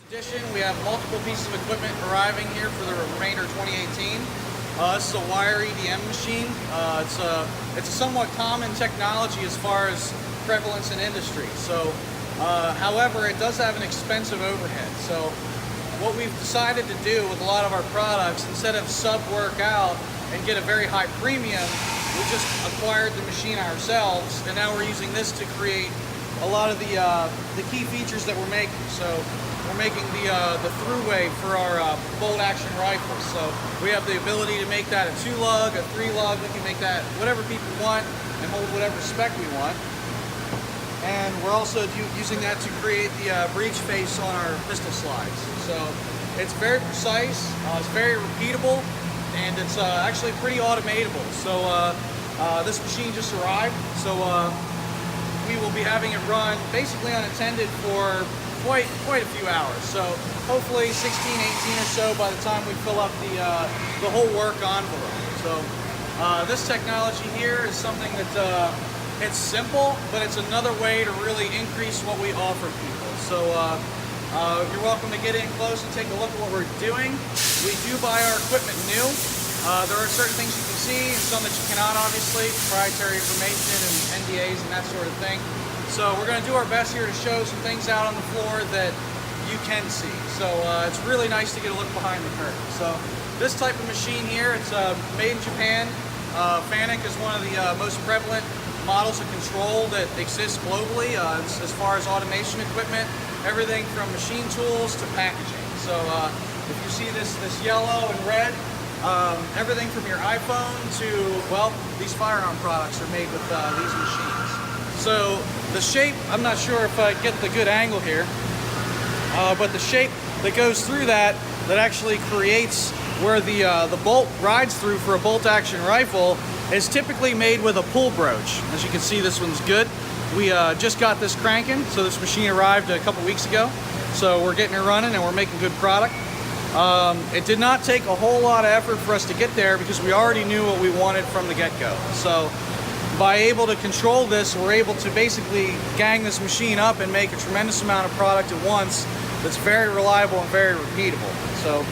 Edition, we have multiple pieces of equipment arriving here for the remainder of 2018. This is a wire EDM machine. It's a somewhat common technology as far as prevalence in industry. So, however, it does have an expensive overhead. So, what we've decided to do with a lot of our products, instead of sub-work out and get a very high premium, we just acquired the machine ourselves, and now we're using this to create a lot of the key features that we're making. So we're making the through-way for our bolt-action rifles. So we have the ability to make that a 2-lug, a 3-lug. We can make that whatever people want and hold whatever spec we want. And we're also using that to create the breech face on our pistol slides. So it's very precise, it's very repeatable, and it's actually pretty automatable. So this machine just arrived, so we will be having it run basically unattended for quite a few hours. So hopefully 16, 18 or so by the time we fill up the whole work envelope. So this technology here is something that it's simple, but it's another way to really increase what we offer people. So you're welcome to get in close and take a look at what we're doing. We do buy our equipment new. There are certain things you can see and some that you cannot, obviously, proprietary information and NDAs and that sort of thing. So we're going to do our best here to show some things out on the floor that you can see. So it's really nice to get a look behind the curtain. So this type of machine here, it's made in Japan. Fanuc is one of the most prevalent models of control that exists globally as far as automation equipment, everything from machine tools to packaging. So if you see this yellow and red, everything from your iPhone to, well, these firearm products are made with these machines. So the shape, I'm not sure if I get the good angle here, but the shape that goes through that actually creates where the bolt rides through for a bolt-action rifle is typically made with a pull broach. As you can see, this one's good. We just got this cranking, so this machine arrived a couple weeks ago. So we're getting it running and we're making good product. It did not take a whole lot of effort for us to get there because we already knew what we wanted from the get-go. So by able to control this, we're able to basically gang this machine up and make a tremendous amount of product at once that's very reliable and very repeatable. So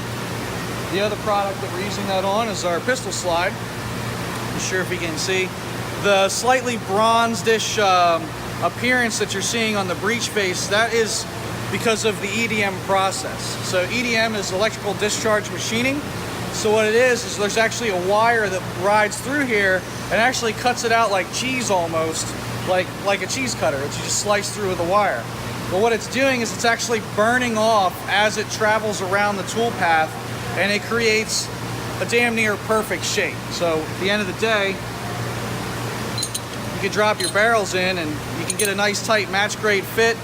the other product that we're using that on is our pistol slide. I'm sure if you can see the slightly bronzed-ish appearance that you're seeing on the breech face, that is because of the EDM process. So EDM is electrical discharge machining. So what it is there's actually a wire that rides through here and actually cuts it out like cheese almost, like a cheese cutter. It's just sliced through with a wire. But what it's doing is it's actually burning off as it travels around the tool path, and it creates a damn near perfect shape. So at the end of the day, you can drop your barrels in and you can get a nice tight match grade fit.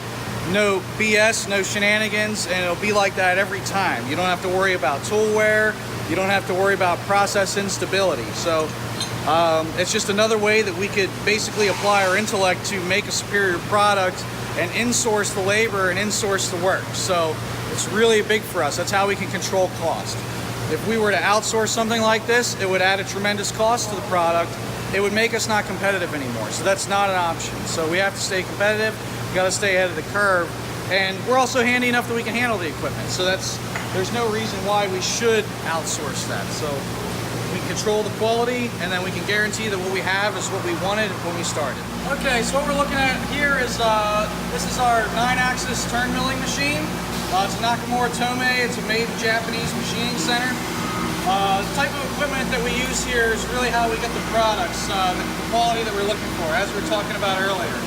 No BS, no shenanigans, and it'll be like that every time. You don't have to worry about tool wear. You don't have to worry about process instability. So it's just another way that we could basically apply our intellect to make a superior product and insource the labor and insource the work. So it's really big for us. That's how we can control cost. If we were to outsource something like this, it would add a tremendous cost to the product. It would make us not competitive anymore. So that's not an option. So we have to stay competitive. We got to stay ahead of the curve. And we're also handy enough that we can handle the equipment. So there's no reason why we should outsource that. So we control the quality, and then we can guarantee that what we have is what we wanted when we started. Okay, so what we're looking at here is this is our 9-axis turn milling machine. It's a Nakamura Tomei. It's a made in Japanese machining center. The type of equipment that we use here is really how we get the products, the quality that we're looking for, as we were talking about earlier.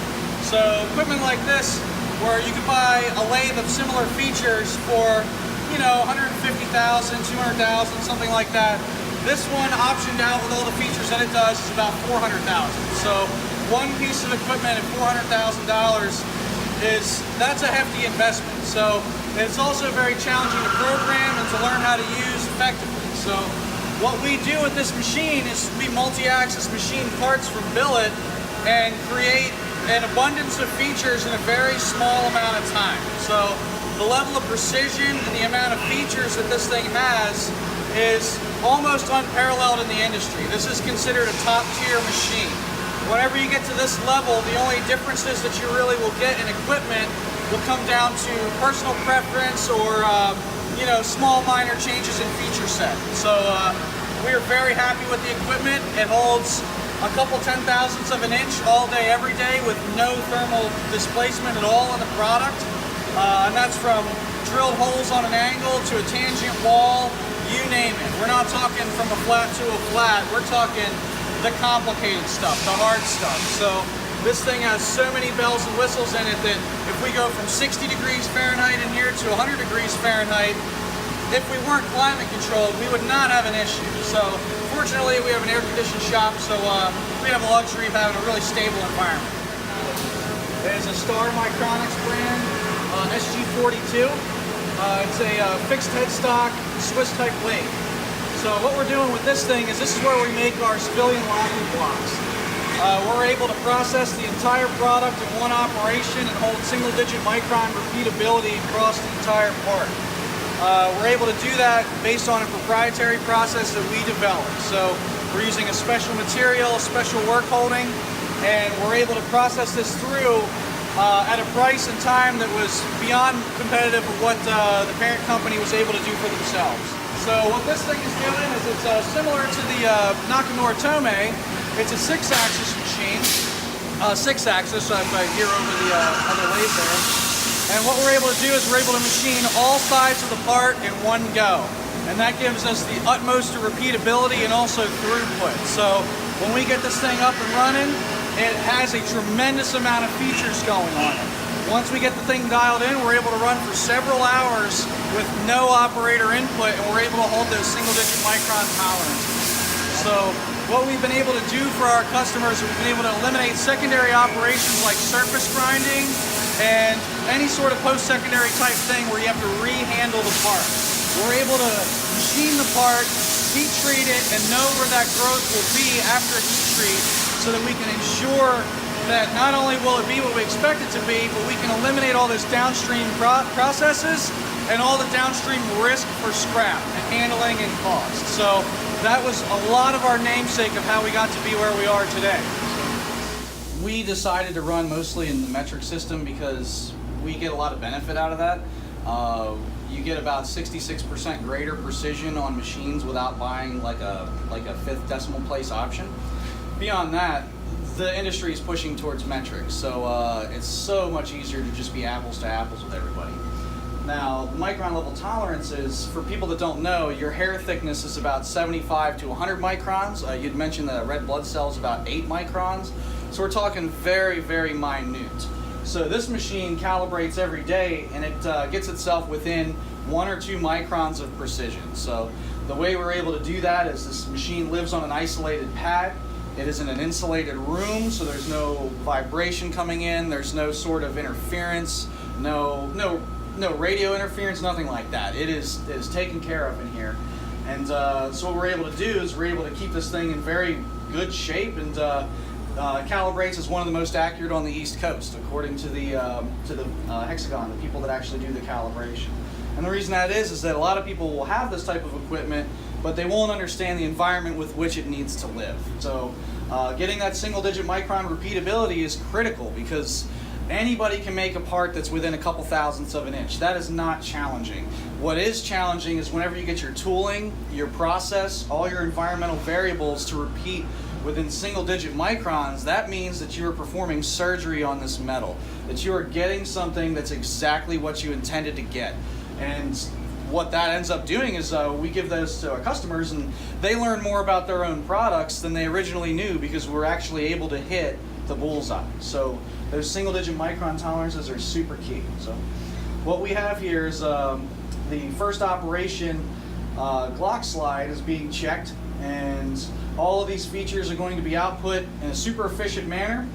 So equipment like this, where you could buy a lathe of similar features for, you know, $150,000, $200,000, something like that. This one, optioned out with all the features that it does, is about $400,000. So one piece of equipment at $400,000 that's a hefty investment. So it's also very challenging to program and to learn how to use effectively. So what we do with this machine is we multi-axis machine parts from billet and create an abundance of features in a very small amount of time. So the level of precision and the amount of features that this thing has is almost unparalleled in the industry. This is considered a top-tier machine. Whenever you get to this level, the only differences that you really will get in equipment will come down to personal preference or you know, small minor changes in feature set. So we are very happy with the equipment. It holds a couple 10,000ths of an inch all day, every day, with no thermal displacement at all in the product. And that's from drilled holes on an angle to a tangent wall, you name it. We're not talking from a flat to a flat. We're talking the complicated stuff, the hard stuff. So this thing has so many bells and whistles in it that if we go from 60 degrees Fahrenheit in here to 100 degrees Fahrenheit, if we weren't climate controlled, we would not have an issue. So fortunately, we have an air-conditioned shop, so we have the luxury of having a really stable environment. There's a Star Micronics brand, SG42. It's a fixed headstock Swiss-type lathe. So what we're doing with this thing is this is where we make our civilian locking blocks. We're able to process the entire product in one operation and hold single-digit micron repeatability across the entire part. We're able to do that based on a proprietary process that we developed. So we're using a special material, a special work holding, and we're able to process this through at a price and time that was beyond competitive of what the parent company was able to do for themselves. So what this thing is doing is it's similar to the Nakamura Tome. It's a 6-axis machine. 6-axis, if I hear over the other lathe there. And what we're able to do is we're able to machine all sides of the part in one go. And that gives us the utmost repeatability and also throughput. So when we get this thing up and running, it has a tremendous amount of features going on it. Once we get the thing dialed in, we're able to run for several hours with no operator input, and we're able to hold those single-digit micron tolerances. So what we've been able to do for our customers is we've been able to eliminate secondary operations like surface grinding and any sort of post-secondary type thing where you have to re-handle the part. We're able to machine the part, heat treat it, and know where that growth will be after heat treat so that we can ensure that not only will it be what we expect it to be, but we can eliminate all those downstream processes and all the downstream risk for scrap and handling and cost. So that was a lot of our namesake of how we got to be where we are today. We decided to run mostly in the metric system because we get a lot of benefit out of that. You get about 66% greater precision on machines without buying like a 5th decimal place option. Beyond that, the industry is pushing towards metrics, so it's so much easier to just be apples to apples with everybody. Now, the micron level tolerances, for people that don't know, your hair thickness is about 75 to 100 microns. You'd mentioned that a red blood cell is about 8 microns. So we're talking very, very minute. So this machine calibrates every day, and it gets itself within 1 or 2 microns of precision. So the way we're able to do that is this machine lives on an isolated pad. It is in an insulated room, so there's no vibration coming in, there's no sort of interference, no radio interference, nothing like that. It is taken care of in here. And so what we're able to do is we're able to keep this thing in very good shape, and calibrates as one of the most accurate on the East Coast, according to the Hexagon, the people that actually do the calibration. And the reason that is that a lot of people will have this type of equipment, but they won't understand the environment with which it needs to live. So getting that single-digit micron repeatability is critical, because anybody can make a part that's within a couple thousandths of an inch. That is not challenging. What is challenging is whenever you get your tooling, your process, all your environmental variables to repeat within single-digit microns. That means that you are performing surgery on this metal, that you are getting something that's exactly what you intended to get. And what that ends up doing is we give those to our customers, and they learn more about their own products than they originally knew, because we're actually able to hit the bullseye. So those single-digit micron tolerances are super key. So what we have here is the first operation Glock slide is being checked, and all of these features are going to be output in a super efficient manner.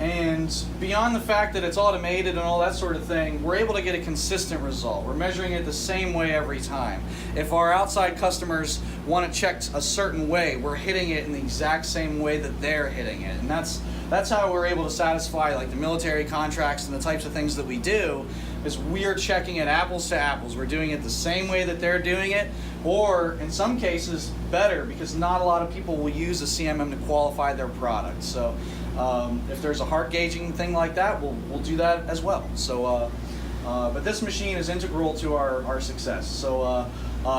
And beyond the fact that it's automated and all that sort of thing, we're able to get a consistent result. We're measuring it the same way every time. If our outside customers want it checked a certain way, we're hitting it in the exact same way that they're hitting it. And that's how we're able to satisfy like the military contracts and the types of things that we do, is we are checking it apples to apples. We're doing it the same way that they're doing it, or in some cases better, because not a lot of people will use a CMM to qualify their product. So if there's a heart gauging thing like that, we'll do that as well. So but this machine is integral to our success. So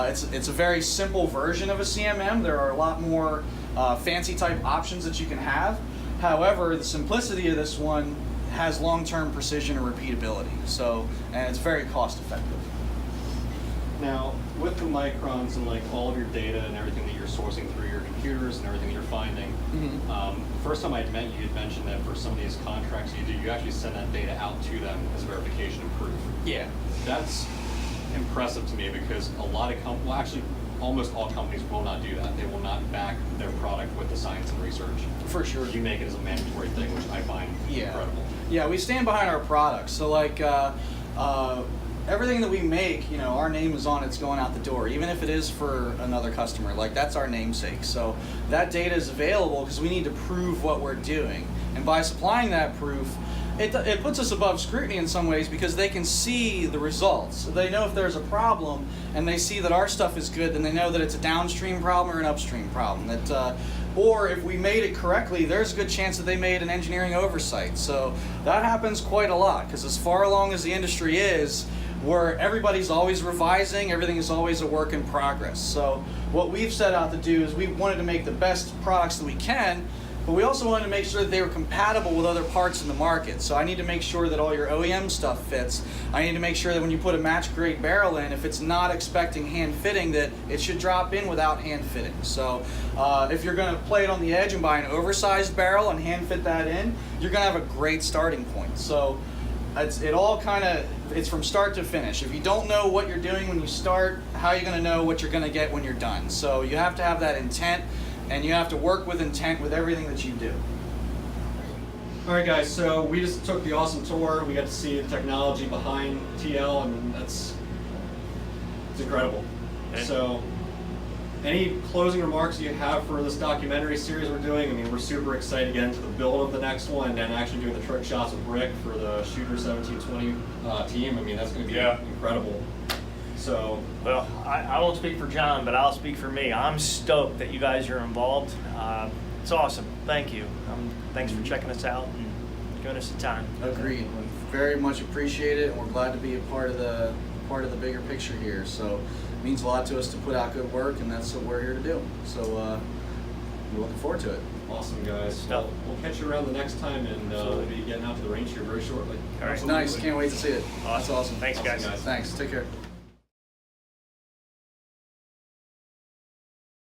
it's a very simple version of a CMM. There are a lot more fancy type options that you can have. However, the simplicity of this one has long-term precision and repeatability. So, and it's very cost effective. Now, with the microns and like all of your data and everything that you're sourcing through your computers and everything that you're finding, first time I'd met you, you'd mentioned that for some of these contracts you do, you actually send that data out to them as verification and proof. Yeah. That's impressive to me, because a lot of well, actually almost all companies will not do that. They will not back their product with the science and research. For sure. You make it as a mandatory thing, which I find incredible. Yeah, we stand behind our products. So like everything that we make, you know, our name is on it's going out the door, even if it is for another customer. Like, that's our namesake. So that data is available because we need to prove what we're doing. And by supplying that proof, it puts us above scrutiny in some ways, because they can see the results. So they know if there's a problem and they see that our stuff is good, then they know that it's a downstream problem or an upstream problem. That or if we made it correctly, there's a good chance that they made an engineering oversight. So that happens quite a lot, because as far along as the industry is, where everybody's always revising, everything is always a work in progress. So what we've set out to do is we wanted to make the best products that we can, but we also wanted to make sure that they were compatible with other parts in the market. So I need to make sure that all your OEM stuff fits. I need to make sure that when you put a match grade barrel in, if it's not expecting hand fitting, that it should drop in without hand fitting. So if you're going to play it on the edge and buy an oversized barrel and hand fit that in, you're going to have a great starting point. So it's from start to finish. If you don't know what you're doing when you start, how are you going to know what you're going to get when you're done? So you have to have that intent, and you have to work with intent with everything that you do. All right, guys, so we just took the awesome tour. We got to see the technology behind TL, and it's incredible. Okay. So any closing remarks you have for this documentary series we're doing? I mean, we're super excited to get into the build of the next one and actually doing the trick shots with Rick for the Shooter 1720 team. I mean, that's going to be incredible. So, well, I won't speak for John, but I'll speak for me. I'm stoked that you guys are involved. It's awesome. Thank you. Thanks for checking us out and giving us the time. Agreed. We very much appreciate it, and we're glad to be a part of the bigger picture here. So it means a lot to us to put out good work, and that's what we're here to do. So we're looking forward to it. Awesome, guys. Well, we'll catch you around the next time, and we'll be getting out to the range here very shortly. All right. Nice. Can't wait to see it. Awesome. That's awesome. Thanks, guys. Awesome, guys. Thanks. Take care.